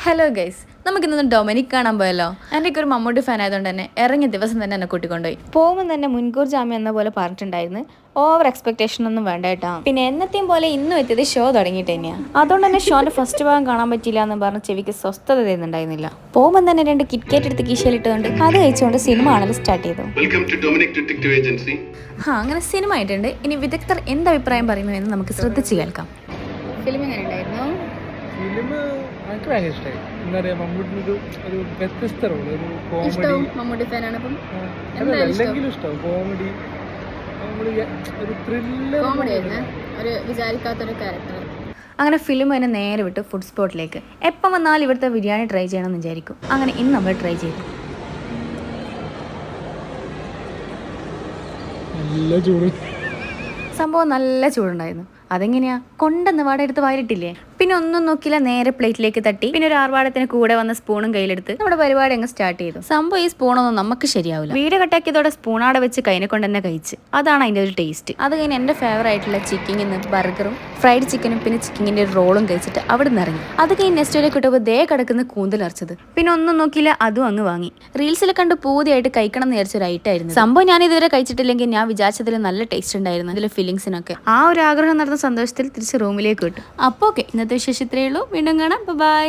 Hello guys, നമുക്കിന്ന് Dominic കാണാൻ പോയല്ലോ. എൻ്റെ ഒരു മമ്മൂട്ടി ഫാൻ ആയതുകൊണ്ട് തന്നെ ഇറങ്ങിയ ദിവസം തന്നെ എന്നെ കൂട്ടിക്കൊണ്ടുപോയി. പോകുമ്പോൾ തന്നെ മുൻകൂർ ജാമ്യം എന്ന പോലെ പറഞ്ഞിട്ടുണ്ടായിരുന്നു. ഓവർ എക്സ്പെക്ടേഷൻ ഒന്നും വേണ്ട കേട്ടോ. പിന്നെ എന്നത്തെയും പോലെ ഇന്നും എത്തിയത് ഷോ തുടങ്ങിയിട്ട് തന്നെയാണ്. അതുകൊണ്ട് തന്നെ ഷോന്റെ ഫസ്റ്റ് ഭാഗം കാണാൻ പറ്റില്ല എന്ന് പറഞ്ഞ് ചെവിക്ക് സ്വസ്ഥത തരുന്നുണ്ടായിരുന്നില്ല. പോകുമ്പോൾ തന്നെ 2 കിറ്റ്കാറ്റ് എടുത്ത് കീശയിലിട്ടുകൊണ്ട് അത് കഴിച്ചുകൊണ്ട് സിനിമ കാണൽ സ്റ്റാർട്ട് ചെയ്തു. അങ്ങനെ സിനിമ ആയിട്ടുണ്ട്. ഇനി വിദഗ്ധർ എന്ത് അഭിപ്രായം പറയുന്നു എന്ന് നമുക്ക് ശ്രദ്ധിച്ച് കേൾക്കാം. ഫിലിം എങ്ങനെ ഉണ്ടായിരുന്നു? ഫിലിം എനിക്ക് ഭയങ്കര ഇഷ്ടമായി. എന്താ പറയുക, മമ്മൂട്ടിനൊരു ഒരു വ്യത്യസ്ത റോള്, ഒരു കോമഡി. മമ്മൂട്ടി ഫാനാണ്. അപ്പം അല്ലെങ്കിലും ഇഷ്ടം കോമഡി, ഒരു ത്രില്ലർ, ഒരു വിചാരിക്കാത്തൊരു ക്യാരക്ടർ. അങ്ങനെ ഫിലിം അതിനെ നേരെ വിട്ട് ഫുഡ് സ്പോട്ടിലേക്ക്. എപ്പം വന്നാലും ഇവിടുത്തെ ബിരിയാണി ട്രൈ ചെയ്യണമെന്ന് വിചാരിക്കും. അങ്ങനെ ഇന്ന് നമ്മൾ ട്രൈ ചെയ്തു. നല്ല ചൂട്, സംഭവം നല്ല ചൂടുണ്ടായിരുന്നു. അതെങ്ങനെയാ, കൊണ്ടെന്ന് വാട എടുത്ത് വാരിട്ടില്ലേ. പിന്നെ ഒന്നും നോക്കില്ല, നേരെ പ്ലേറ്റിലേക്ക് തട്ടി. പിന്നെ ഒരു ആർഭാടത്തിന് കൂടെ വന്ന സ്പൂണും കയ്യിലെടുത്ത് നമ്മുടെ പരിപാടി അങ്ങ് സ്റ്റാർട്ട് ചെയ്തു. സംഭവം ഈ സ്പൂണൊന്നും നമുക്ക് ശരിയാവില്ല. വീഡിയോ കട്ടാക്കിയതോടെ സ്പൂണാടെ വെച്ച് കൈനെ കൊണ്ട് തന്നെ കഴിച്ച്. അതാണ് അതിന്റെ ഒരു ടേസ്റ്റ്. അത് കഴിഞ്ഞ് എന്റെ ഫേവറേറ്റ് ആയിട്ടുള്ള ചിക്കനിന്ന് ബർഗറും ഫ്രൈഡ് ചിക്കനും പിന്നെ ചിക്കനിന്റെ റോളും കഴിച്ചിട്ട് അവിടെ നിന്ന് ഇറങ്ങി. അത് കഴിഞ്ഞ് നെക്സ്റ്റ് കിട്ടുമ്പോൾ ദേ കിടക്കുന്ന കൂന്തലറച്ചത്. പിന്നെ ഒന്നും നോക്കില്ല, അതും അങ്ങ് വാങ്ങി. റീൽസിൽ കണ്ട് പൂതിയായിട്ട് കഴിക്കണം എന്ന് വിചാരിച്ച ഒരു ഐറ്റം ആയിരുന്നു. സംഭവം ഞാൻ ഇതുവരെ കഴിച്ചിട്ടില്ലെങ്കിൽ ഞാൻ വിചാരിച്ചതിൽ നല്ല ടേസ്റ്റ് ഉണ്ടായിരുന്നു. അതിലെ ഫീലിംഗ്സിനൊക്കെ ആ ഒരു ആഗ്രഹം നടന്ന സന്തോഷത്തിൽ തിരിച്ച് റൂമിലേക്ക് വിട്ടു. അപ്പോൾ ഓക്കെ, ഇന്നത്തെ വിശേഷം ഇത്രയേ ഉള്ളൂ. വീണ്ടും കാണാം. ബൈ.